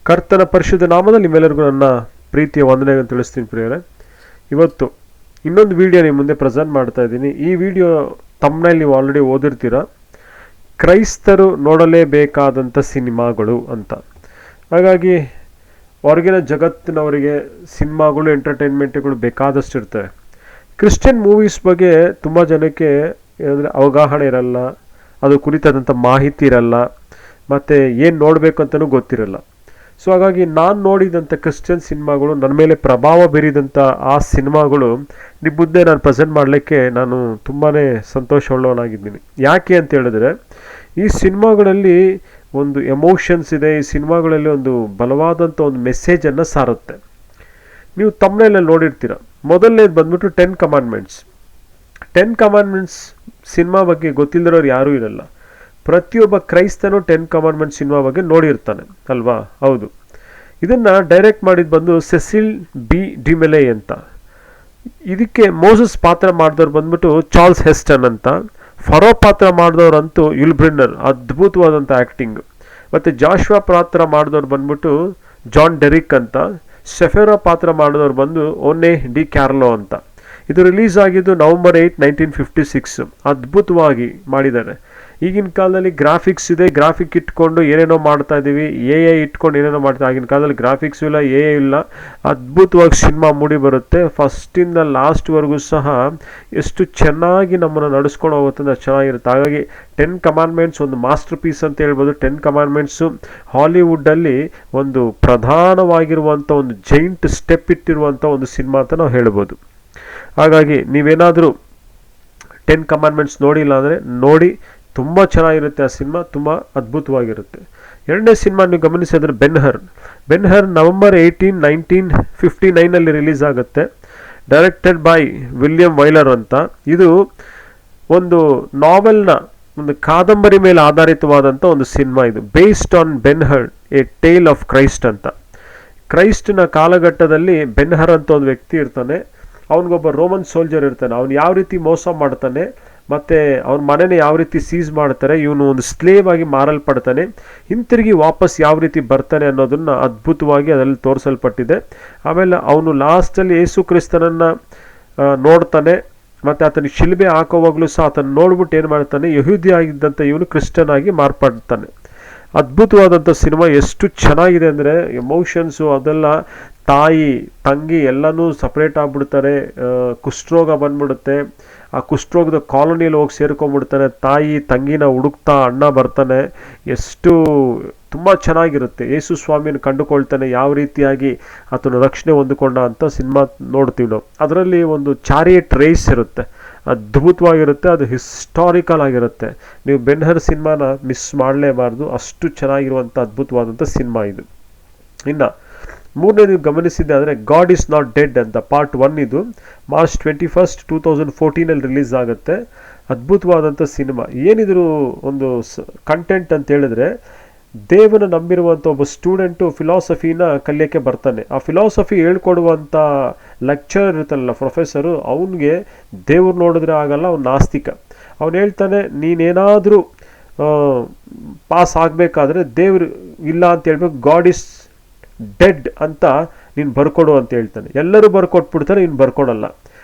ಕರ್ತನ ಪರಿಶುದ್ಧ ನಾಮದಲ್ಲಿ ನಿಮ್ಮೆಲ್ಲರಿಗೂ ನನ್ನ ಪ್ರೀತಿಯ ವಂದನೆಗಳನ್ನು ತಿಳಿಸ್ತೀನಿ ಪ್ರಿಯರೇ. ಇವತ್ತು ಇನ್ನೊಂದು ವಿಡಿಯೋ ನಿಮ್ಮ ಮುಂದೆ ಪ್ರೆಸೆಂಟ್ ಮಾಡ್ತಾ ಇದ್ದೀನಿ. ಈ ವಿಡಿಯೋ ತಮ್ಮನಲ್ಲಿ ನೀವು ಆಲ್ರೆಡಿ ಓದಿರ್ತೀರ, ಕ್ರೈಸ್ತರು ನೋಡಲೇಬೇಕಾದಂಥ ಸಿನಿಮಾಗಳು ಅಂತ. ಹಾಗಾಗಿ ಹೊರಗಿನ ಜಗತ್ತಿನವರಿಗೆ ಸಿನಿಮಾಗಳು, ಎಂಟರ್ಟೈನ್ಮೆಂಟ್ಗಳು ಬೇಕಾದಷ್ಟು ಇರ್ತವೆ. ಕ್ರಿಶ್ಚಿಯನ್ ಮೂವೀಸ್ ಬಗ್ಗೆ ತುಂಬ ಜನಕ್ಕೆ ಏನಂದರೆ ಅವಗಾಹನೆ ಇರಲ್ಲ, ಅದು ಕುರಿತಾದಂಥ ಮಾಹಿತಿ ಇರಲ್ಲ, ಮತ್ತು ಏನು ನೋಡಬೇಕು ಅಂತಲೂ ಗೊತ್ತಿರಲ್ಲ. ಸೊ ಹಾಗಾಗಿ ನಾನು ನೋಡಿದಂಥ ಕ್ರಿಶ್ಚಿಯನ್ ಸಿನಿಮಾಗಳು, ನನ್ನ ಮೇಲೆ ಪ್ರಭಾವ ಬೀರಿದಂಥ ಆ ಸಿನಿಮಾಗಳು ನಿಮ್ಮ ಮುಂದೆ ನಾನು ಪ್ರೆಸೆಂಟ್ ಮಾಡಲಿಕ್ಕೆ ನಾನು ತುಂಬಾ ಸಂತೋಷವುಳ್ಳವನಾಗಿದ್ದೀನಿ. ಯಾಕೆ ಅಂತ ಹೇಳಿದ್ರೆ, ಈ ಸಿನಿಮಾಗಳಲ್ಲಿ ಒಂದು ಎಮೋಷನ್ಸ್ ಇದೆ. ಈ ಸಿನಿಮಾಗಳಲ್ಲಿ ಒಂದು ಬಲವಾದಂಥ ಒಂದು ಮೆಸೇಜನ್ನು ಸಾರುತ್ತೆ. ನೀವು ತಮ್ಮನೇಲಿ ನೋಡಿರ್ತೀರ. ಮೊದಲನೇದು ಬಂದ್ಬಿಟ್ಟು 10 ಕಮಾಂಡ್ಮೆಂಟ್ಸ್. 10 ಕಮಾಂಡ್ಮೆಂಟ್ಸ್ ಸಿನಿಮಾ ಬಗ್ಗೆ ಗೊತ್ತಿಲ್ಲದಿರೋರು ಯಾರೂ ಇರಲ್ಲ. ಪ್ರತಿಯೊಬ್ಬ ಕ್ರೈಸ್ತನೂ 10 ಕಮಾಂಡ್ಮೆಂಟ್ಸ್ ಸಿನಿಮಾ ಬಗ್ಗೆ ನೋಡಿರ್ತಾನೆ ಅಲ್ವಾ? ಹೌದು. ಇದನ್ನು ಡೈರೆಕ್ಟ್ ಮಾಡಿದ್ದು ಬಂದು ಸೆಸಿಲ್ ಬಿ ಡಿಮೆಲೆ ಅಂತ. ಇದಕ್ಕೆ ಮೋಸಸ್ ಪಾತ್ರ ಮಾಡಿದವ್ರು ಬಂದ್ಬಿಟ್ಟು ಚಾರ್ಲ್ಸ್ ಹೆಸ್ಟನ್ ಅಂತ. ಫರೋ ಪಾತ್ರ ಮಾಡಿದವ್ರಂತೂ ಯುಲ್ ಬ್ರಿನ್ನರ್, ಅದ್ಭುತವಾದಂಥ ಆ್ಯಕ್ಟಿಂಗ್. ಮತ್ತು ಜಾಶ್ವಾ ಪಾತ್ರ ಮಾಡಿದವ್ರು ಬಂದ್ಬಿಟ್ಟು ಜಾನ್ ಡೆರಿಕ್ ಅಂತ. ಶೆಫೆರೋ ಪಾತ್ರ ಮಾಡಿದವ್ರು ಬಂದು ಓನೆ ಡಿ ಕ್ಯಾರ್ಲೋ ಅಂತ. ಇದು ರಿಲೀಸ್ ಆಗಿದ್ದು November 8, 1956. ಅದ್ಭುತವಾಗಿ ಮಾಡಿದ್ದಾರೆ. ಈಗಿನ ಕಾಲದಲ್ಲಿ ಗ್ರಾಫಿಕ್ಸ್ ಇದೆ, ಗ್ರಾಫಿಕ್ ಇಟ್ಕೊಂಡು ಏನೇನೋ ಮಾಡ್ತಾ ಇದ್ದೀವಿ, AI ಇಟ್ಕೊಂಡು ಏನೇನೋ ಮಾಡ್ತಾ. ಆಗಿನ ಕಾಲದಲ್ಲಿ ಗ್ರಾಫಿಕ್ಸು ಇಲ್ಲ, AI ಇಲ್ಲ. ಅದ್ಭುತವಾಗಿ ಸಿನಿಮಾ ಮೂಡಿ ಬರುತ್ತೆ. ಫಸ್ಟಿಂದ ಲಾಸ್ಟ್ವರೆಗೂ ಸಹ ಎಷ್ಟು ಚೆನ್ನಾಗಿ ನಮ್ಮನ್ನು ನಡೆಸ್ಕೊಂಡು ಹೋಗುತ್ತೆ ಅಂದರೆ ಚೆನ್ನಾಗಿರುತ್ತೆ. ಹಾಗಾಗಿ 10 ಕಮಾಂಡ್ಮೆಂಟ್ಸ್ ಒಂದು ಮಾಸ್ಟರ್ ಪೀಸ್ ಅಂತ ಹೇಳ್ಬೋದು. 10 ಕಮಾಂಡ್ಮೆಂಟ್ಸು ಹಾಲಿವುಡ್ಡಲ್ಲಿ ಒಂದು ಪ್ರಧಾನವಾಗಿರುವಂಥ ಒಂದು ಜೈಂಟ್ ಸ್ಟೆಪ್ ಇಟ್ಟಿರುವಂಥ ಒಂದು ಸಿನಿಮಾ ಅಂತ ನಾವು ಹೇಳ್ಬೋದು. ಹಾಗಾಗಿ ನೀವೇನಾದರೂ 10 ಕಮಾಂಡ್ಮೆಂಟ್ಸ್ ನೋಡಿಲ್ಲ ಅಂದರೆ ನೋಡಿ, ತುಂಬ ಚೆನ್ನಾಗಿರುತ್ತೆ ಆ ಸಿನಿಮಾ, ತುಂಬ ಅದ್ಭುತವಾಗಿರುತ್ತೆ. ಎರಡನೇ ಸಿನಿಮಾ ನೀವು ಗಮನಿಸಿದ್ರೆ ಬೆನ್ ಹರ್ November 18, 1959 ರಿಲೀಸ್ ಆಗುತ್ತೆ. ಡೈರೆಕ್ಟೆಡ್ ಬೈ ವಿಲಿಯಂ ವೈಲರ್ ಅಂತ. ಇದು ಒಂದು ನಾವೆಲ್ನ, ಒಂದು ಕಾದಂಬರಿ ಮೇಲೆ ಆಧಾರಿತವಾದಂಥ ಒಂದು ಸಿನಿಮಾ. ಇದು based on Ben Hur, a tale of Christ ಅಂತ. ಕ್ರೈಸ್ಟ್ನ ಕಾಲಘಟ್ಟದಲ್ಲಿ ಬೆನ್ ಹರ್ ಅಂತ ಒಂದು ವ್ಯಕ್ತಿ ಇರ್ತಾನೆ. ಅವನಿಗೊಬ್ಬ ರೋಮನ್ ಸೋಲ್ಜರ್ ಇರ್ತಾನೆ. ಅವನು ಯಾವ ರೀತಿ ಮೋಸ ಮಾಡ್ತಾನೆ, ಮತ್ತು ಅವ್ನ ಮನೆನ ಯಾವ ರೀತಿ ಸೀಸ್ ಮಾಡ್ತಾರೆ, ಇವನು ಒಂದು ಸ್ಲೇವ್ ಆಗಿ ಮಾರಲ್ಪಡ್ತಾನೆ, ಹಿಂತಿರುಗಿ ವಾಪಸ್ ಯಾವ ರೀತಿ ಬರ್ತಾನೆ ಅನ್ನೋದನ್ನು ಅದ್ಭುತವಾಗಿ ಅದರಲ್ಲಿ ತೋರಿಸಲ್ಪಟ್ಟಿದೆ. ಆಮೇಲೆ ಅವನು ಲಾಸ್ಟಲ್ಲಿ ಯೇಸು ಕ್ರಿಸ್ತನನ್ನು ನೋಡ್ತಾನೆ, ಮತ್ತು ಆತನಿಗೆ ಶಿಲ್ಬೆ ಹಾಕೋವಾಗಲೂ ಸಹ ಆತನ ನೋಡ್ಬಿಟ್ಟು ಏನು ಮಾಡ್ತಾನೆ, ಯಹೂದಿ ಆಗಿದ್ದಂಥ ಇವನು ಕ್ರಿಶ್ಚಿಯನ್ ಆಗಿ ಮಾರ್ಪಡ್ತಾನೆ. ಅದ್ಭುತವಾದಂಥ ಸಿನಿಮಾ. ಎಷ್ಟು ಚೆನ್ನಾಗಿದೆ ಅಂದರೆ ಎಮೋಷನ್ಸು ಅದೆಲ್ಲ. ತಾಯಿ ತಂಗಿ ಎಲ್ಲನೂ ಸಪ್ರೇಟ್ ಆಗಿಬಿಡ್ತಾರೆ. ಕುಷ್ಠರೋಗ ಬಂದ್ಬಿಡುತ್ತೆ. ಆ ಕುಷ್ಠರೋಗದ ಕಾಲೋನಿಯಲ್ಲಿ ಹೋಗಿ ಸೇರ್ಕೊಂಡ್ಬಿಡ್ತಾನೆ. ತಾಯಿ ತಂಗಿನ ಹುಡುಕ್ತಾ ಅಣ್ಣ ಬರ್ತಾನೆ. ಎಷ್ಟು ತುಂಬ ಚೆನ್ನಾಗಿರುತ್ತೆ. ಯೇಸು ಸ್ವಾಮಿಯನ್ನು ಕಂಡುಕೊಳ್ತಾನೆ, ಯಾವ ರೀತಿಯಾಗಿ ಆತನ ರಕ್ಷಣೆ ಹೊಂದಿಕೊಂಡ ಅಂತ ಸಿನಿಮಾ ನೋಡ್ತೀವಿ ನಾವು. ಅದರಲ್ಲಿ ಒಂದು ಚಾರಿಯಟ್ ರೇಸ್ ಇರುತ್ತೆ, ಅದ್ಭುತವಾಗಿರುತ್ತೆ. ಅದು ಹಿಸ್ಟಾರಿಕಲ್ ಆಗಿರುತ್ತೆ. ನೀವು ಬೆನ್ ಹರ್ ಸಿನಿಮಾನ ಮಿಸ್ ಮಾಡಲೇಬಾರ್ದು. ಅಷ್ಟು ಚೆನ್ನಾಗಿರುವಂಥ ಅದ್ಭುತವಾದಂಥ ಸಿನಿಮಾ ಇದು. ಇನ್ನು ಮೂರನೇ ನೀವು ಗಮನಿಸಿದ್ದೆ ಅಂದರೆ ಗಾಡ್ ಈಸ್ ನಾಟ್ ಡೆಡ್ ಅಂತ ಪಾರ್ಟ್ 1. ಇದು March 21, 2014 ರಿಲೀಸ್ ಆಗುತ್ತೆ. ಅದ್ಭುತವಾದಂಥ ಸಿನಿಮಾ. ಏನಿದ್ರು ಒಂದು ಕಂಟೆಂಟ್ ಅಂತ ಹೇಳಿದ್ರೆ, ದೇವನ ನಂಬಿರುವಂಥ ಒಬ್ಬ ಸ್ಟೂಡೆಂಟು ಫಿಲಾಸಫಿನ ಕಲಿಯೋಕ್ಕೆ ಬರ್ತಾನೆ. ಆ ಫಿಲಾಸಫಿ ಹೇಳ್ಕೊಡುವಂಥ ಲೆಕ್ಚರ್ ಇರ್ತಾನಲ್ಲ, ಪ್ರೊಫೆಸರು, ಅವನಿಗೆ ದೇವ್ರು ನೋಡಿದ್ರೆ ಆಗಲ್ಲ, ಅವ್ನು ನಾಸ್ತಿಕ. ಅವನು ಹೇಳ್ತಾನೆ, ನೀನೇನಾದರೂ ಪಾಸ್ ಆಗಬೇಕಾದ್ರೆ ದೇವ್ರು ಇಲ್ಲ ಅಂತ ಹೇಳ್ಬೇಕು, ಗಾಡ್ ಈಸ್ ಡೆಡ್ ಅಂತ ನೀನು ಬರ್ಕೊಡು ಅಂತ ಹೇಳ್ತಾನೆ. ಎಲ್ಲರೂ ಬರ್ಕೊಟ್ಬಿಡ್ತಾರೆ, ನೀನು ಬರ್ಕೊಡಲ್ಲ.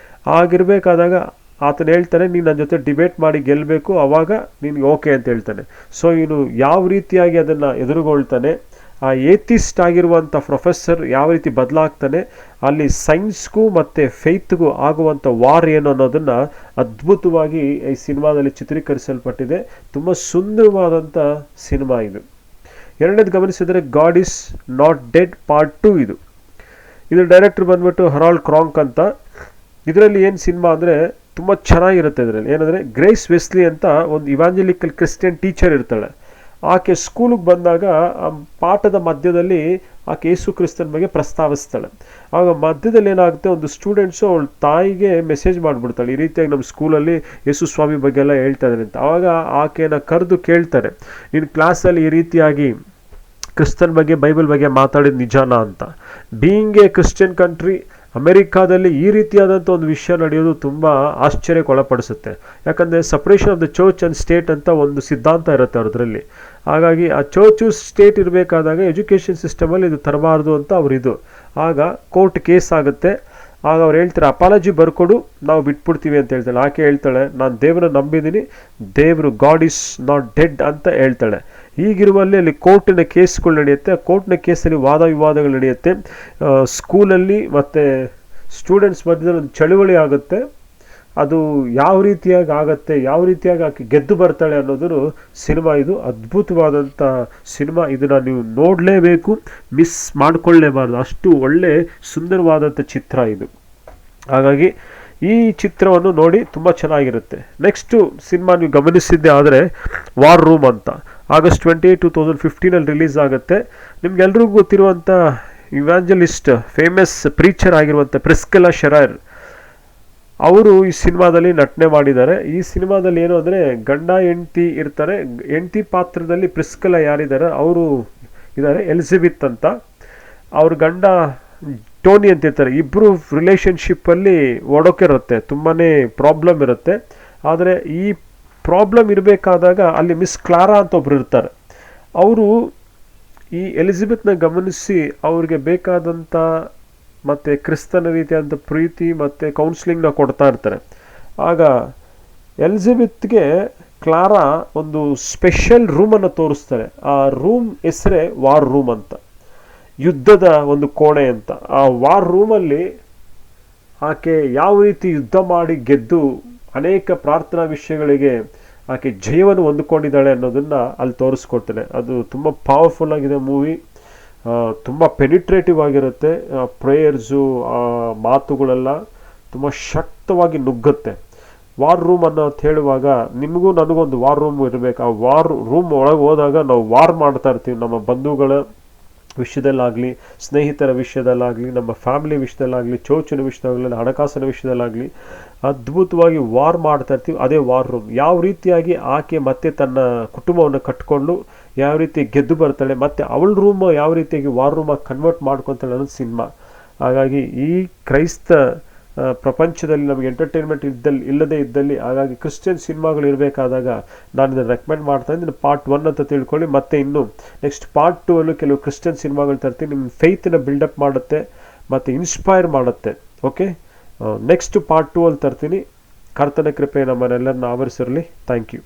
ಆಗಿರಬೇಕಾದಾಗ ಆತನು ಹೇಳ್ತಾನೆ, ನೀನು ನನ್ನ ಜೊತೆ ಡಿಬೇಟ್ ಮಾಡಿ ಗೆಲ್ಲಬೇಕು, ಆವಾಗ ನಿನಗೆ ಓಕೆ ಅಂತ ಹೇಳ್ತಾನೆ. ಸೊ ಇವನು ಯಾವ ರೀತಿಯಾಗಿ ಅದನ್ನು ಎದುರುಗೊಳ್ತಾನೆ, ಆ ಏಥಿಸ್ಟ್ ಆಗಿರುವಂಥ ಪ್ರೊಫೆಸರ್ ಯಾವ ರೀತಿ ಬದಲಾಗ್ತಾನೆ, ಅಲ್ಲಿ ಸೈನ್ಸ್ಗೂ ಮತ್ತು ಫೇತ್ಗೂ ಆಗುವಂಥ ವಾರ್ ಏನು ಅನ್ನೋದನ್ನು ಅದ್ಭುತವಾಗಿ ಈ ಸಿನಿಮಾದಲ್ಲಿ ಚಿತ್ರೀಕರಿಸಲ್ಪಟ್ಟಿದೆ. ತುಂಬ ಸುಂದರವಾದಂಥ ಸಿನಿಮಾ ಇದು. ಎರಡನೇದು ಗಮನಿಸಿದರೆ god is not dead part 2. ಇದು ಡೈರೆಕ್ಟರ್ ಬಂದ್ಬಿಟ್ಟು ಹರಾಲ್ಡ್ ಕ್ರಾಂಕ್ ಅಂತ. ಇದರಲ್ಲಿ ಏನು ಸಿನಿಮಾ ಅಂದರೆ ತುಂಬ ಚೆನ್ನಾಗಿರುತ್ತೆ. ಇದರಲ್ಲಿ ಏನಂದರೆ, ಗ್ರೇಸ್ ವೆಸ್ಲಿ ಅಂತ ಒಂದು ಇವಾಂಜಲಿಕಲ್ ಕ್ರಿಶ್ಚಿಯನ್ ಟೀಚರ್ ಇರ್ತಾಳೆ. ಆಕೆ ಸ್ಕೂಲಿಗೆ ಬಂದಾಗ ಆ ಪಾಠದ ಮಧ್ಯದಲ್ಲಿ ಆಕೆ ಯೇಸು ಕ್ರಿಸ್ತನ ಬಗ್ಗೆ ಪ್ರಸ್ತಾವಿಸ್ತಾಳೆ. ಆಗ ಮಧ್ಯದಲ್ಲಿ ಏನಾಗುತ್ತೆ, ಒಂದು ಸ್ಟೂಡೆಂಟ್ಸು ಅವಳ ತಾಯಿಗೆ ಮೆಸೇಜ್ ಮಾಡಿಬಿಡ್ತಾಳೆ, ಈ ರೀತಿಯಾಗಿ ನಮ್ಮ ಸ್ಕೂಲಲ್ಲಿ ಯೇಸು ಸ್ವಾಮಿ ಬಗ್ಗೆ ಎಲ್ಲ ಹೇಳ್ತಾ ಇದ್ದಾರೆ ಅಂತ. ಆವಾಗ ಆಕೆನ ಕರೆದು ಕೇಳ್ತಾರೆ, ನಿನ್ನ ಕ್ಲಾಸಲ್ಲಿ ಈ ರೀತಿಯಾಗಿ ಕ್ರಿಸ್ತನ್ ಬಗ್ಗೆ, ಬೈಬಲ್ ಬಗ್ಗೆ ಮಾತಾಡಿದ ನಿಜಾನ ಅಂತ. ಬೀಯಿಂಗ್ ಎ ಕ್ರಿಶ್ಚಿಯನ್ ಕಂಟ್ರಿ ಅಮೆರಿಕಾದಲ್ಲಿ ಈ ರೀತಿಯಾದಂಥ ಒಂದು ವಿಷಯ ನಡೆಯೋದು ತುಂಬ ಆಶ್ಚರ್ಯಕ್ಕೊಳಪಡಿಸುತ್ತೆ. ಯಾಕಂದರೆ separation of the church and state ಅಂತ ಒಂದು ಸಿದ್ಧಾಂತ ಇರುತ್ತೆ ಅವ್ರದ್ರಲ್ಲಿ. ಹಾಗಾಗಿ ಆ ಚರ್ಚು ಸ್ಟೇಟ್ ಇರಬೇಕಾದಾಗ ಎಜುಕೇಷನ್ ಸಿಸ್ಟಮಲ್ಲಿ ಇದು ತರಬಾರ್ದು ಅಂತ ಅವರಿದು. ಆಗ ಕೋರ್ಟ್ ಕೇಸ್ ಆಗುತ್ತೆ. ಆಗ ಅವ್ರು ಹೇಳ್ತಾರೆ ಅಪಾಲಜಿ ಬರ್ಕೊಡು, ನಾವು ಬಿಟ್ಬಿಡ್ತೀವಿ ಅಂತ ಹೇಳ್ತಾಳೆ. ಆಕೆ ಹೇಳ್ತಾಳೆ ನಾನು ದೇವರನ್ನ ನಂಬಿದ್ದೀನಿ, ದೇವರು ಗಾಡ್ ಈಸ್ ನಾಟ್ ಡೆಡ್ ಅಂತ ಹೇಳ್ತಾಳೆ. ಹೀಗಿರುವಲ್ಲಿ ಅಲ್ಲಿ ಕೋರ್ಟಿನ ಕೇಸ್ಗಳು ನಡೆಯುತ್ತೆ. ಆ ಕೋರ್ಟ್ನ ಕೇಸಲ್ಲಿ ವಾದ ವಿವಾದಗಳು ನಡೆಯುತ್ತೆ. ಸ್ಕೂಲಲ್ಲಿ ಮತ್ತು ಸ್ಟೂಡೆಂಟ್ಸ್ ಮಧ್ಯದಲ್ಲಿ ಒಂದು ಚಳುವಳಿ ಆಗುತ್ತೆ. ಅದು ಯಾವ ರೀತಿಯಾಗಿ ಆಗುತ್ತೆ, ಯಾವ ರೀತಿಯಾಗಿ ಆಕೆ ಗೆದ್ದು ಬರ್ತಾಳೆ ಅನ್ನೋದು ಸಿನಿಮಾ. ಇದು ಅದ್ಭುತವಾದಂಥ ಸಿನಿಮಾ. ಇದನ್ನು ನೀವು ನೋಡಲೇಬೇಕು, ಮಿಸ್ ಮಾಡಿಕೊಳ್ಳೇಬಾರ್ದು. ಅಷ್ಟು ಒಳ್ಳೆ ಸುಂದರವಾದಂಥ ಚಿತ್ರ ಇದು. ಹಾಗಾಗಿ ಈ ಚಿತ್ರವನ್ನು ನೋಡಿ ತುಂಬ ಚೆನ್ನಾಗಿರುತ್ತೆ. ನೆಕ್ಸ್ಟು ಸಿನಿಮಾ ನೀವು ಗಮನಿಸಿದ್ದೆ ಆದರೆ ವಾರ್ ರೂಮ್ ಅಂತ August 28, 2015 ರಿಲೀಸ್ ಆಗುತ್ತೆ. ನಿಮ್ಗೆಲ್ರಿಗೂ ಗೊತ್ತಿರುವಂಥ ಇವ್ಯಾಂಜಲಿಸ್ಟ್, ಫೇಮಸ್ ಪ್ರೀಚರ್ ಆಗಿರುವಂಥ ಪ್ರಿಸ್ಕಿಲಾ ಶೆರರ್ ಅವರು ಈ ಸಿನಿಮಾದಲ್ಲಿ ನಟನೆ ಮಾಡಿದ್ದಾರೆ. ಈ ಸಿನಿಮಾದಲ್ಲಿ ಏನು ಅಂದರೆ ಗಂಡ ಹೆಂಡತಿ ಇರ್ತಾರೆ. ಹೆಂಡತಿ ಪಾತ್ರದಲ್ಲಿ ಪ್ರಿಸ್ಕಿಲಾ ಯಾರಿದ್ದಾರೆ ಅವರು ಇದ್ದಾರೆ, ಎಲಿಜಬೆತ್ ಅಂತ. ಅವ್ರ ಗಂಡ ಟೋನಿ ಅಂತ ಇರ್ತಾರೆ. ಇಬ್ಬರು ರಿಲೇಷನ್ಶಿಪ್ಪಲ್ಲಿ ಒಡಕಿರುತ್ತೆ, ತುಂಬಾ ಪ್ರಾಬ್ಲಮ್ ಇರುತ್ತೆ. ಆದರೆ ಈ ಪ್ರಾಬ್ಲಮ್ ಇರಬೇಕಾದಾಗ ಅಲ್ಲಿ ಮಿಸ್ ಕ್ಲಾರಾ ಅಂತ ಒಬ್ರು ಇರ್ತಾರೆ. ಅವರು ಈ ಎಲಿಜಬೆತ್ನ ಗಮನಿಸಿ ಅವ್ರಿಗೆ ಬೇಕಾದಂಥ ಮತ್ತು ಕ್ರಿಸ್ತನ ರೀತಿಯಾದಂಥ ಪ್ರೀತಿ ಮತ್ತು ಕೌನ್ಸಿಲಿಂಗ್ನ ಕೊಡ್ತಾ ಇರ್ತಾರೆ. ಆಗ ಎಲಿಜಬೆತ್ಗೆ ಕ್ಲಾರಾ ಒಂದು ಸ್ಪೆಷಲ್ ರೂಮನ್ನು ತೋರಿಸ್ತಾರೆ. ಆ ರೂಮ್ ಹೆಸರೇ ವಾರ್ ರೂಮ್ ಅಂತ, ಯುದ್ಧದ ಒಂದು ಕೋಣೆ ಅಂತ. ಆ ವಾರ್ ರೂಮಲ್ಲಿ ಆಕೆ ಯಾವ ರೀತಿ ಯುದ್ಧ ಮಾಡಿ ಗೆದ್ದು ಅನೇಕ ಪ್ರಾರ್ಥನಾ ವಿಷಯಗಳಿಗೆ ಆಕೆ ಜಯವನ್ನು ಹೊಂದಿಕೊಂಡಿದ್ದಾಳೆ ಅನ್ನೋದನ್ನು ಅಲ್ಲಿ ತೋರಿಸ್ಕೊಡ್ತಾನೆ. ಅದು ತುಂಬ ಪವರ್ಫುಲ್ ಆಗಿದೆ ಮೂವಿ. ತುಂಬ ಪೆನಿಟ್ರೇಟಿವ್ ಆಗಿರುತ್ತೆ. ಪ್ರೇಯರ್ಸು, ಮಾತುಗಳೆಲ್ಲ ತುಂಬ ಶಕ್ತವಾಗಿ ನುಗ್ಗುತ್ತೆ. ವಾರ್ ರೂಮ್ ಅನ್ನೋ ಅಂತ ಹೇಳುವಾಗ ನಿಮಗೂ ನನಗೊಂದು ವಾರ್ ರೂಮ್ ಇರಬೇಕು. ಆ ವಾರ್ ರೂಮ್ ಒಳಗೆ ಹೋದಾಗ ನಾವು ವಾರ್ ಮಾಡ್ತಾ ಇರ್ತೀವಿ. ನಮ್ಮ ಬಂಧುಗಳ ವಿಷಯದಲ್ಲಾಗಲಿ, ಸ್ನೇಹಿತರ ವಿಷಯದಲ್ಲಾಗಲಿ, ನಮ್ಮ ಫ್ಯಾಮಿಲಿ ವಿಷಯದಲ್ಲಾಗಲಿ, ಚರ್ಚಿನ ವಿಷಯದಲ್ಲಾಗಲಿ, ಹಣಕಾಸಿನ ವಿಷಯದಲ್ಲಾಗಲಿ ಅದ್ಭುತವಾಗಿ ವಾರ್ ಮಾಡ್ತಾ ಇರ್ತೀವಿ. ಅದೇ ವಾರ್ ರೂಮ್. ಯಾವ ರೀತಿಯಾಗಿ ಆಕೆ ಮತ್ತೆ ತನ್ನ ಕುಟುಂಬವನ್ನು ಕಟ್ಕೊಂಡು ಯಾವ ರೀತಿ ಗೆದ್ದು ಬರ್ತಾಳೆ, ಮತ್ತು ಅವಳ ರೂಮ್ ಯಾವ ರೀತಿಯಾಗಿ ವಾರ್ ರೂಮಾಗಿ ಕನ್ವರ್ಟ್ ಮಾಡ್ಕೊತಾಳೆ ಅನ್ನೋದು ಸಿನಿಮಾ. ಹಾಗಾಗಿ ಈ ಕ್ರೈಸ್ತ ಪ್ರಪಂಚದಲ್ಲಿ ನಮಗೆ ಎಂಟರ್ಟೈನ್ಮೆಂಟ್ ಇಲ್ಲದೇ ಇದ್ದಲ್ಲಿ, ಹಾಗಾಗಿ ಕ್ರಿಶ್ಚಿಯನ್ ಸಿನಿಮಾಗಳು ಇರಬೇಕಾದಾಗ ನಾನು ಇದನ್ನು ರೆಕಮೆಂಡ್ ಮಾಡ್ತಾ ಇದ್ದೀನಿ. ಪಾರ್ಟ್ 1 ಅಂತ ತಿಳ್ಕೊಳ್ಳಿ. ಮತ್ತು ಇನ್ನು ನೆಕ್ಸ್ಟ್ ಪಾರ್ಟ್ 2 ಅಲ್ಲೂ ಕೆಲವು ಕ್ರಿಶ್ಚಿಯನ್ ಸಿನಿಮಾಗಳು ತರ್ತೀನಿ. ನಿಮ್ಮ ಫೇತ್ನ ಬಿಲ್ಡಪ್ ಮಾಡುತ್ತೆ ಮತ್ತು ಇನ್ಸ್ಪೈರ್ ಮಾಡುತ್ತೆ. ಓಕೆ, ನೆಕ್ಸ್ಟ್ ಪಾರ್ಟ್ 2 ಅಲ್ಲಿ ತರ್ತೀನಿ. ಕರ್ತನ ಕೃಪೆ ನಮ್ಮನ್ನೆಲ್ಲರನ್ನ ಆವರಿಸಿರಲಿ. Thank you.